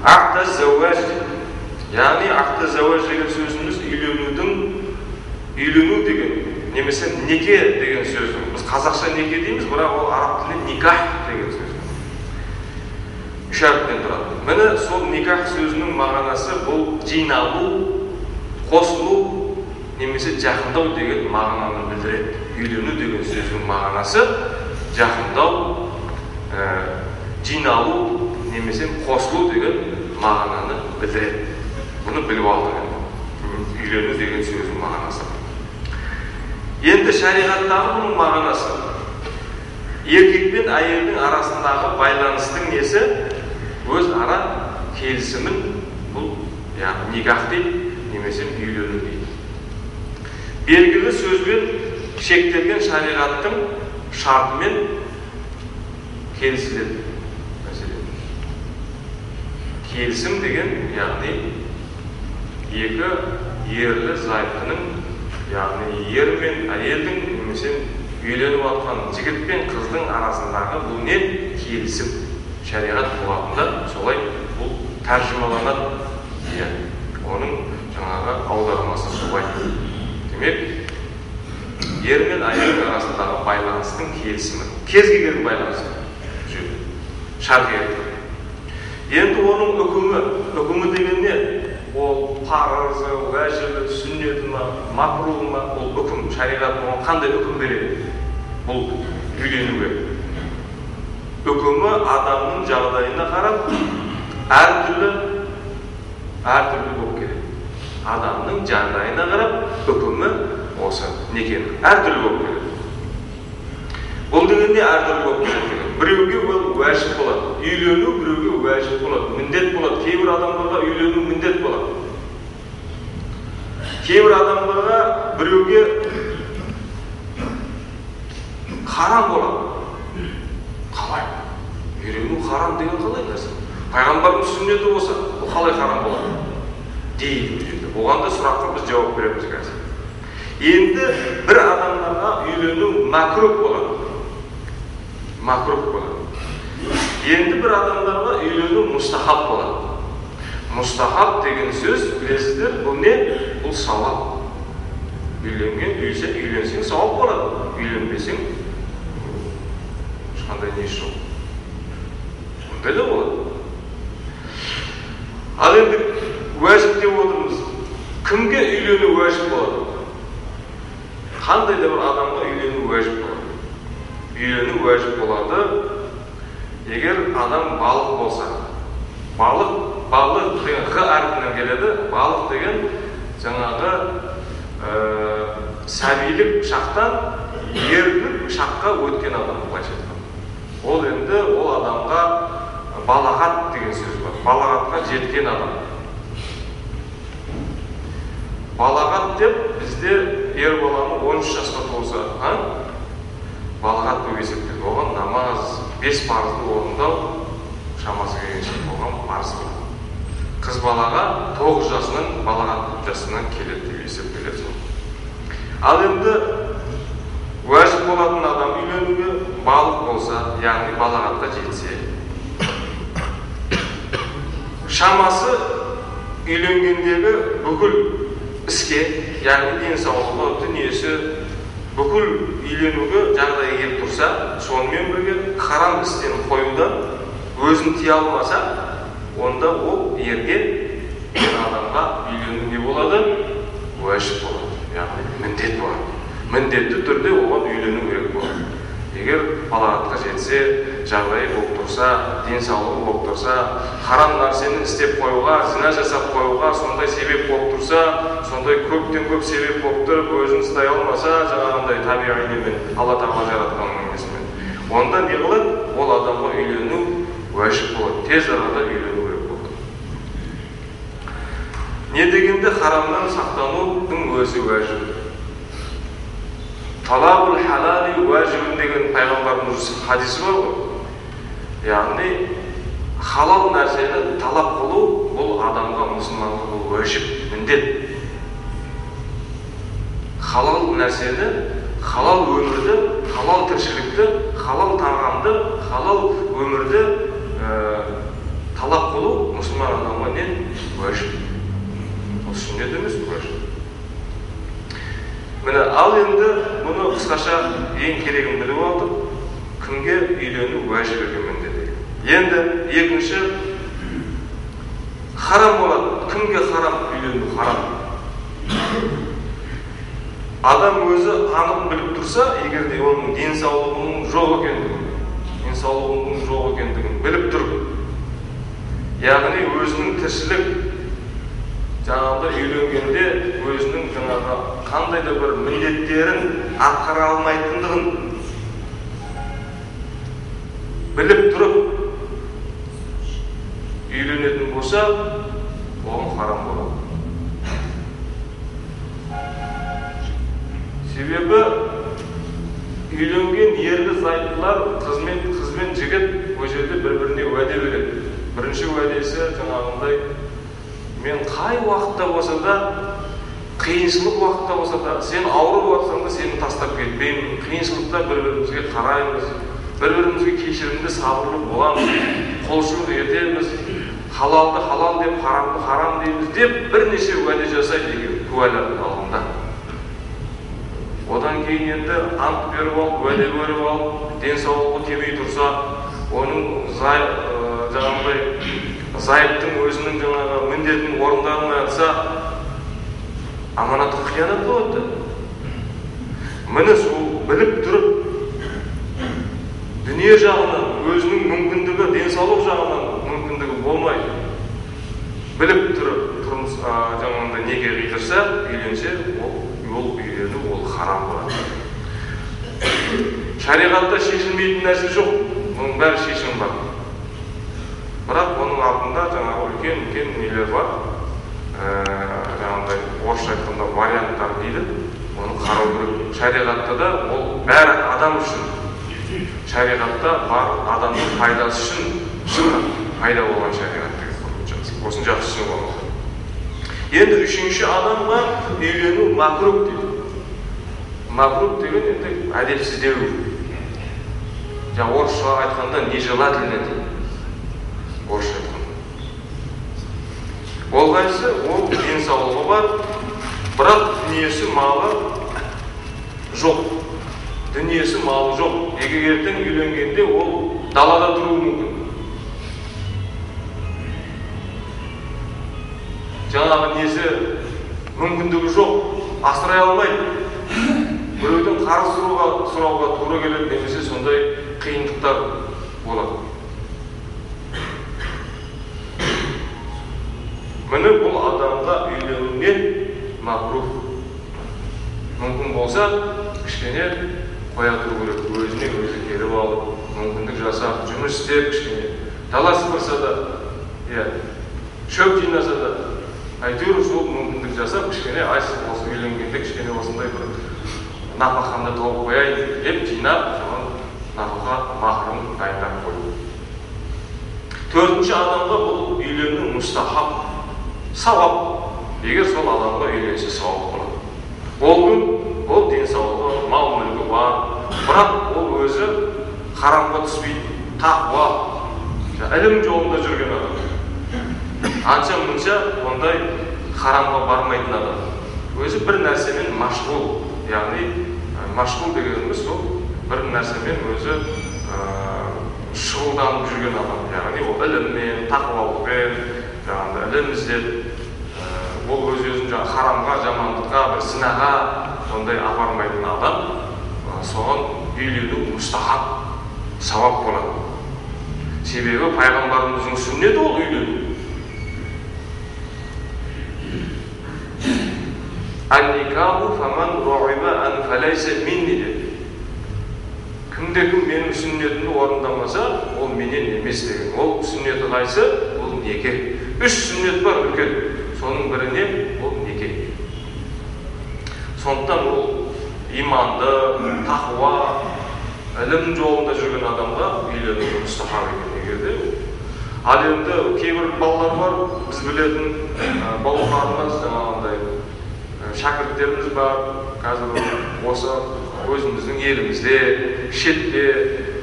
Ақта зауаж, яғни ақта зауаж деген сөзіміз үйлену деген, немесе неке деген сөз. Біз қазақша неке дейміз, бірақ ол араб тілінде никах деген сөз. Үш әріптен тұрады. Міне сол никах сөзінің мағынасы бұл жиналу, қосылу, немесе жақындау деген мағынаны білдіреді. Үйлену деген сөздің мағынасы жақындау, жиналу, немесе қосылу деген мағынаны білдіреді. Бұны біліп алдық. Үйлену деген сөздің мағынасы. Енді шариғаттағы бұның мағынасы еркек пен әйелдің арасындағы байланыстың несі өз ара келісімін, бұл яғни никах дейді, немесе үйлену дейді. Белгілі сөзбен шектелген шариғаттың шартымен келісіледі. Келісім деген, яғни екі ерлі зайыптының, яғни ер мен әйелдің, немесе үйленіп жатқан жігіт пен қыздың арасындағы бұл не? Келісім. Шариғат болатында солай бұл тәржімаланады. Оның жаңағы аудармасы солай. Демек, ер мен әйелдің арасындағы байланыстың келісімі. Кез келген байланыс. Шариғат. Енді оның үкімі деген не? Ол парызы, уәжібі, сүннеті ма, макруы ма, ол үкім. Шариғат оған қандай үкім береді? Бұл үйленуге. Үкімі адамның жағдайына қарап әртүрлі болып келеді. Адамның жағдайына қарап үкімі осы некенің әртүрлі болып келеді. Бұл деген не әртүрлі болып келеді? Біреуге ол уәжіп болады. Үйлену біреуге уәжіп болады, міндет болады. Кейбір адамдарға үйлену міндет болады. Кейбір адамдарға біреуге харам болады. Қалай? Үйлену харам деген қалай нәрсе? Пайғамбардың сүннеті болса, бұл қалай харам болады? Дейді. Оған да сұраққа біз жауап береміз қазір. Енді бір адамдарға үйлену макрух болады. Енді бір адамдарға үйлену мұстахаб болады. Мұстахаб деген сөз, білесіздер, бұл не? Бұл сауап. Үйленсең сауап болады. Үйленбесең ешқандай несі жоқ. Ондай да болады. Ал енді уәжіп деп отырмыз. Кімге үйлену уәжіп болады? Қандай да бір адамға үйлену уәжіп болады? Үйлену уәжіп болады, егер адам балық болса. Балық деген х әрпінен келеді. Балық деген жаңағы сәбилік шақтан ерлік шаққа өткен адам былайша айтқанда. Ол енді ол адамға балағат деген сөз бар. Балағатқа жеткен адам. Балағат деп бізде ер баланы 13 жасқа толса, балағат болып есептеледі. Оған намаз, 5 парызды орындау шамасы келгенше оған парыз болады. Қыз балаға 9 жасынан балағат жасынан келеді деп есептеледі. Ал енді уәжіп болатын адам үйленуге балық болса, яғни балағатқа жетсе, шамасы үйленгендегі бүкіл іске, яғни денсаулығы, дүниесі, бүкіл үйленуге жағдайы келіп тұрса, сонымен бірге харам істен қоюдан өзін тия алмаса, онда ол ерге адамға үйлену не болады? Уәжіп болады, яғни міндет болады. Міндетті түрде оған үйлену керек болады. Егер балағатқа жетсе, жағдайы болып тұрса, денсаулығы болып тұрса, харам нәрсені істеп қоюға, зина жасап қоюға сондай себеп болып тұрса, сондай көптен көп себеп болып тұрып, өзін ұстай алмаса, жаңағындай табиғи немен, Алла тағала жаратқанның несімен, онда не қылады? Ол адамға үйлену уәжіп болады. Тез арада үйлену керек болады. Не дегенде харамнан сақтанудың өзі уәжіп. Талабул халали уәжібін деген пайғамбардың хадисі бар ғой. Яғни халал нәрсені талап қылу бұл адамға, мұсылманға бұл уәжіп, міндет. Халал нәрсені, халал өмірді, халал тіршілікті, халал тағамды, халал өмірді талап қылу мұсылман адамға не? Уәжіп. Ол сүннет емес, уәжіп. Міне, ал енді бұны қысқаша ең керегін біліп алдық. Кімге үйлену уәжіп екенмін деді. Енді екінші харам болады. Кімге харам үйлену? Харам. Адам өзі анық біліп тұрса, егер де оның денсаулығының жоқ екендігін біліп тұр. Яғни өзінің тіршілік жаңағыда үйленгенде өзінің жаңағы қандай да бір міндеттерін атқара алмайтындығын біліп тұрып үйленетін болса, оған харам болады. Себебі үйленген ерлі зайыптылар қызбен жігіт ол жерде бір-біріне уәде береді. Бірінші уәдесі жаңағындай, мен қай уақытта болса да, қиыншылық уақытта болса да, сен ауырып жатсаң да сені тастап кетпеймін. Қиыншылықта бір-бірімізге қараймыз, бір-бірімізге кешірімді, сабырлы боламыз, қолшылық етеміз, халалды халал деп, харамды харам дейміз деп бірнеше уәде жасайды деген куәлардың алдында. Одан кейін енді ант беріп алып, уәде беріп алып, денсаулығы кемей тұрса, оның зайыптың өзінің жаңағы міндетін орындалмай жатса, аманатқа қиянат болады. Міне сол біліп тұрып, дүние жағынан, өзінің мүмкіндігі, денсаулық жағынан мүмкіндігі болмайды. Біліп тұрып, тұрмыс жаңағында неге қидырса, үйленсе, ол үйлену, ол харам болады. Шариғатта шешілмейтін нәрсе жоқ, оның бәрі шешім бар. Бірақ оның алдында жаңағы үлкен нелер бар, жаңағыдай орысша айтқанда варианттар дейді, оны қарау керек. Шариғатта да ол бәрі адам үшін, шариғатта бар адамның пайдасы үшін шыққан пайда болған шариғат деген осыны жақсы түсініп алыңыздар. Енді үшінші адамға үйлену макрух дейді. Макрух деген енді әдепсіздеу. Жаңа орысша айтқанда нежелательно дейді. Орысша айтқанда. Ол қайсы? Ол денсаулығы бар, бірақ дүниесі малы жоқ. Дүниесі малы жоқ. Егер ертең үйленгенде ол далада тұруы мүмкін. Жаңағы несі мүмкіндігі жоқ, асырай алмайды. Біреуден қарыз сұрауға тура келеді, немесе сондай қиындықтар болады. Міне бұл адамға үйленуіне макрух. Мүмкін болса, кішкене қоя тұру керек, өзіне өзі келіп алып, мүмкіндік жасап, жұмыс істеп, кішкене дала сыпырса да, шөп жинаса да, әйтеуір сол мүмкіндік жасап, кішкене осы үйленгенде кішкене осындай бір нәпақамды тауып қояйын деп жинап, нәпақа махрын дайындап қою. Төртінші адамға бұл үйлену мұстахаб, сауап. Егер сол адамға үйленсе сауап болады. Ол күн, ол денсаулығы, мал мүлкі бар, бірақ ол өзі харамға түспейді, тақуа, ілім жолында жүрген адам. Анша-мұнша ондай харамға бармайтын адам. Өзі бір нәрсемен машғұл, яғни машғұл дегеніміз сол бір нәрсемен өзі шұғылданып жүрген адам. Яғни ол іліммен, тақуалықпен, ілім іздеп, ол өз-өзін харамға, жамандыққа, бір сынаға ондай апармайтын адам, соған үйлену мұстахаб, сауап болады. Себебі пайғамбарымыздың сүннеті ол үйлену. Ан-никаху фаман руиба ан фалайса минни dedi. Кімде-кім менің сүннетімді орындамаса, ол менен емес деген. Ол сүннеті қайсы? Ол неке. 3 сүннет бар үлкен. Соның біріне ол неке. Сондықтан ол иманды, тақуа, ілім жолында жүрген адамға үйлену мұстахаб екен егерде. Ал енді кейбір балалар бар, біз білетін балаларымыз жаңағындай шәкірттеріміз бар, қазір осы өзіміздің елімізде, шетте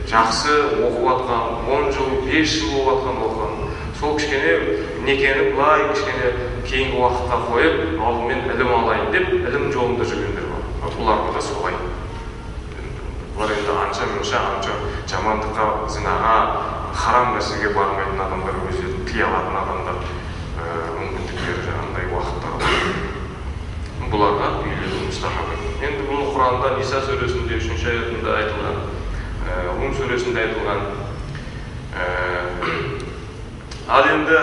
жақсы оқып жатқан, 10 жыл, 5 жыл оқып жатқан сол кішкене некені былай кішкене кейінгі уақытқа қойып, алдымен ілім алайын деп, ілім жолында жүргендер бар. Бұларға да солай. Бұлар енді анша жамандыққа, зінаға, харам нәрсеге бармайтын адамдар, өздерін тыя алатын адамдар, мүмкіндіктері жаңағындай уақыттар бар. Бұларға үйлену мұстахаб. Енді бұл Құранда Ниса сүресінде 3-ші аятында айтылған, Рум сүресінде айтылған. Ал енді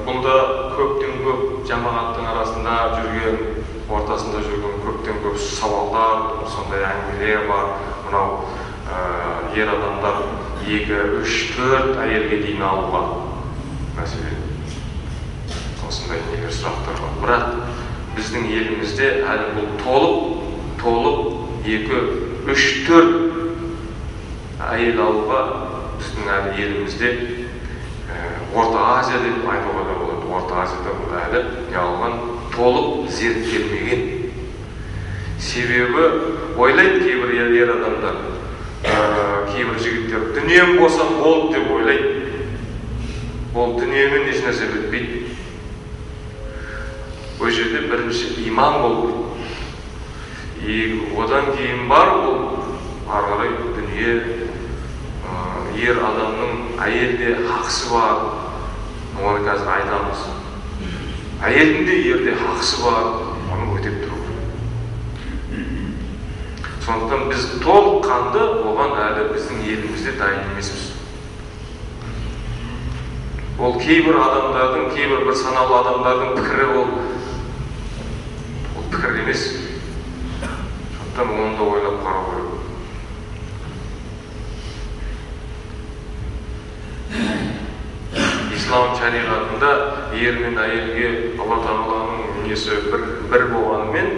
бұнда көптен көп жамағаттың арасында жүрген, ортасында жүрген көптен көп сауалдар, сондай әңгімелер бар. Мынау ер адамдар 2, 3, 4 әйелге дейін алуға мәселен. Осындай нелер сұрақтар бар. Бірақ біздің елімізде әлі бұл толып 2, 3, 4 әйел алуға біздің әлі елімізде Орта Азия деп айтуға да болады. Орта Азияда бұл әлі алған толып зерттелмеген. Себебі ойлайды кейбір ер адамдар, кейбір жігіттер дүнием болса болды деп ойлайды. Ол дүниемен еш нәрсе бітпейді. Ол жерде бірінші иман болу. Одан кейін бар ол ары қарай дүние, ер адамның әйелде хақысы бар. Оны қазір айтамыз. Әйелдің де ерде хақысы бар, оны өтеп тұру. Сондықтан біз толыққанды оған әлі біздің елімізде дайын емеспіз. Ол кейбір адамдардың, кейбір бір саналы адамдардың пікірі ол пікір емес. Сондықтан оны да ойлап қарау керек. Ислам шариғатында ер мен әйелге Алла Тағаланың несі бір болғанымен,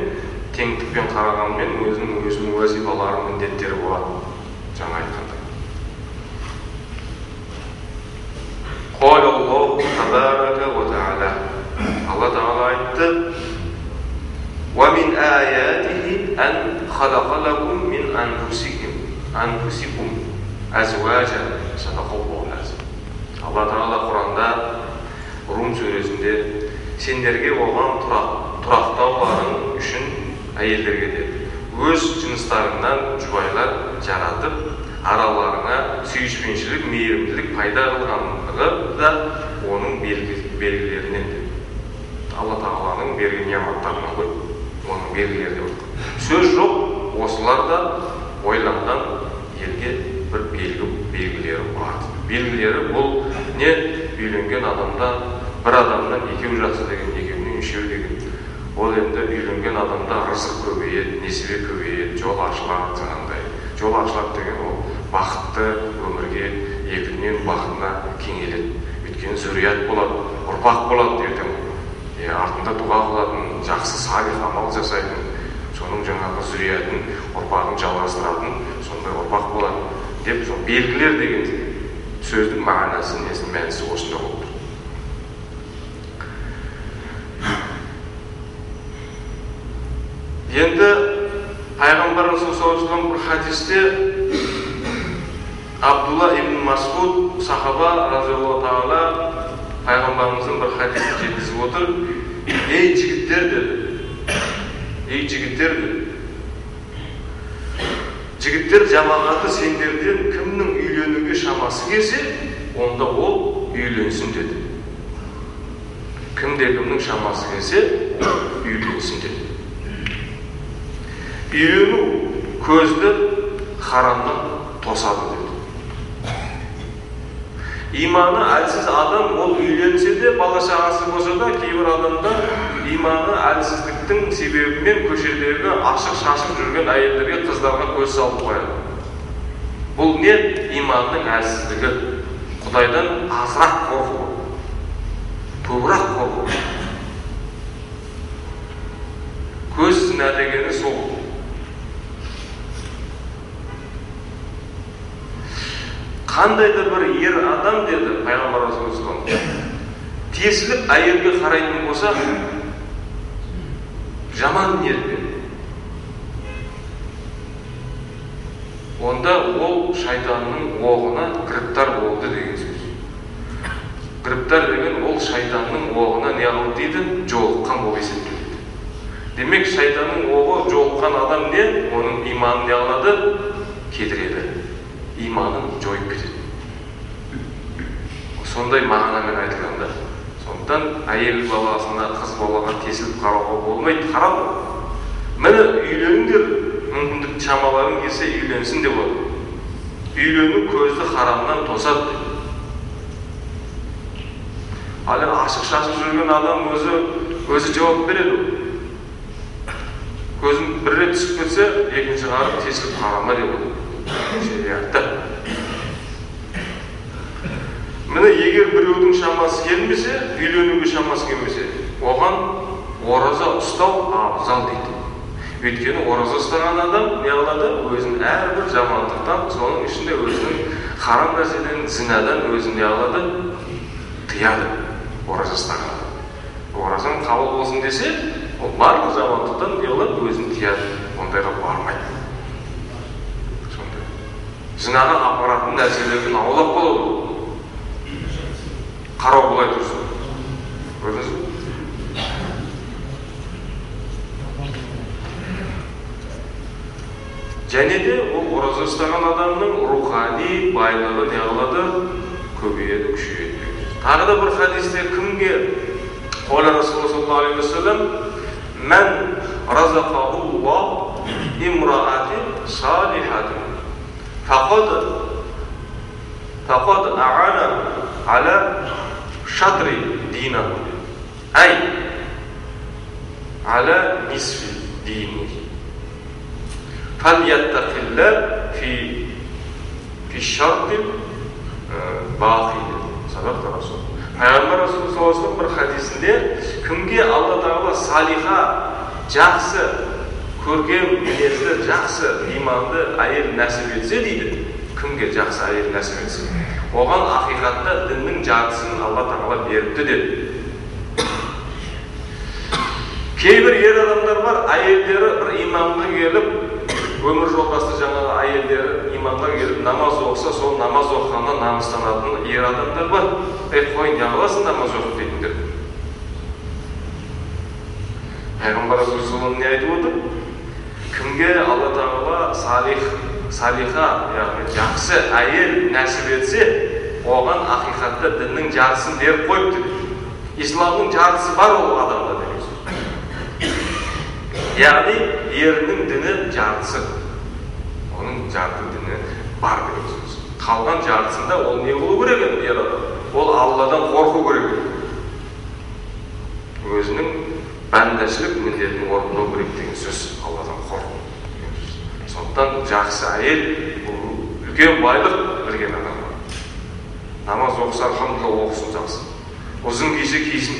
теңдікпен қарағанымен өзінің уазифалары, міндеттері болады. Жаңа айтқанда. Қалаллаху табарака ва тағала. Алла Тағала айтты: "Ва мин аятихи ан халақа лакум мин анфусикум азважан." Садақаллаху азим. Алла Тағала Құранда Рум сүресінде сендерге болған тұрақтауларың үшін әйелдерге де өз жыныстарыңнан жұбайлар жаратып, араларына сүйіспеншілік, мейірімділік пайда қылғандығы да оның белгілерінен де. Алла Тағаланың берген неғматтарына ғой, оның белгілері де бар. Сөз жоқ, осылар да ойланған елге бір белгілері бар. Белгілері бұл не? Үйленген адамдан, бір адамнан екеу жақсы деген, екеуінен үшеу деген. Ол енді үйленген адамда рызық көбейеді, несібе көбейеді, жол ашылады жаңағындай. Жол ашылады деген ол бақытты өмірге, екінен бақытына кеңеледі. Өйткені зүрият болады, ұрпақ болады ертең. Артында дұға қылатын, жақсы салих амал жасайтын, соның жаңағы зүриятын, ұрпағын жалғастыратын, сондай ұрпақ болады деп, сол белгілер деген сөздің мағынасы, несінің мәнісі осында болып тұр. Енді Пайғамбарымыз саллаллаху алейхи ва саллям бір хадисте Абдулла ибн Мас'уд сахаба разиаллаху тағала Пайғамбарымыздың бір хадисін жеткізіп отыр. Ей жігіттер деді. Жігіттер жамағаты сендерден кімнің үйленуге шамасы келсе, онда ол үйленсін деді. Кімнің шамасы келсе, үйленсін деді. Үйлену көзді харамнан тосады деді. Иманы әлсіз адам ол үйленсе де, бала шағасы болса да, кейбір адамдар иманы әлсіздіктің себебімен көшедегі ашық шашып жүрген әйелдерге, қыздарға көз салып қояды. Бұл не? Иманның әлсіздігі. Құдайдан азырақ қорқу, көбірек қорқу. Көз зina дегені сол. Қандай да бір ер адам деді Пайғамбар Расулullah, тесіліп әйелге қарайтын болса, жаман ниетпен, онда ол шайтанның оғына гіріптар болды деген сөз. грибтар деген ол шайтанның оғына не қылды дейді, жолыққан болып есептеледі. Демек шайтанның оғы жолыққан адам не? Оның иманын не қылады? Кетіреді. Иманын жойып кетеді. Сондай мағынамен айтылғанда. Сондықтан әйел баласына, қыз балаға тесіліп қарауға болмайды. Харам. Міне үйленіңдер, мүмкіндік шамаларың келсе үйленсін деп отыр. Үйлену көзді харамнан тосады. Ал ашық-шашық жүрген адам өзі жауап береді. Көзін бір рет түсіп кетсе, екінші қарап тесіліп қарама деп отыр. Шариғатта. Міне егер біреудің шамасы келмесе, үйленуге шамасы келмесе, оған ораза ұстау абзал дейді. Өйткені ораза ұстаған адам не қылады? Өзін әрбір жамандықтан, соның ішінде өзінің харам нәрседен, зинадан өзін не қылады? Тыяды. Ораза ұстаған адам. Оразаң қабыл болсын десе, ол барлық жамандықтан не қылады? Өзін тыяды. Ондайға бармайды. Сондай. Зинаға апаратын нәрселерден аулақ болады. Қарау былай тұрсын. Көрдіңіз бе? Және де ол ораза ұстаған адамның рухани байлығы не қылады? Көбейеді, күшейеді. Тағы да бір хадисте кімге Қала Расулullah саллаллаху алейхи ва саллям "Мен разақахуллах имраатин салихатин фақад а'ана аля шатри динаху ай аля нисфи динихи фальяттақилла фи шартил бақи." Садақта Расул. Пайғамбар Расул саллаллаху алейхи ва саллям бір хадисінде кімге Алла Тағала салиха, жақсы, көркем мінезді, жақсы, иманды әйел нәсіп етсе дейді. Кімге жақсы әйел нәсіп етсе, оған ақиқатта діннің жартысын Алла Тағала беріпті деді. Кейбір ер адамдар бар, әйелдері бір имамға келіп, өмір жолдасы жаңағы әйелдері имамға келіп намаз оқыса, сол намаз оқығаннан намыстанатын ер адамдар бар. Қой, не қыласың намаз оқып дейтіндер. Пайғамбар Расулullah не айтып отыр? Кімге Алла Тағала салиха, яғни жақсы әйел нәсіп етсе, оған ақиқатта діннің жартысын беріп қойыпты. Исламның жартысы бар ол адамда деген сөз. Яғни ерінің діні жартысы. Оның жарты діні бар деген сөз. Қалған жартысында ол не болу керек еді ер адам? Ол Алладан қорқу керек еді. Өзінің бәндашілік міндетін орындау керек деген сөз. Алладан қорқу. Сондықтан жақсы әйел бұл үлкен байлық білген адам. Намаз оқыса, алхамдулилlah оқысын жақсы. Ұзын кисе киsin.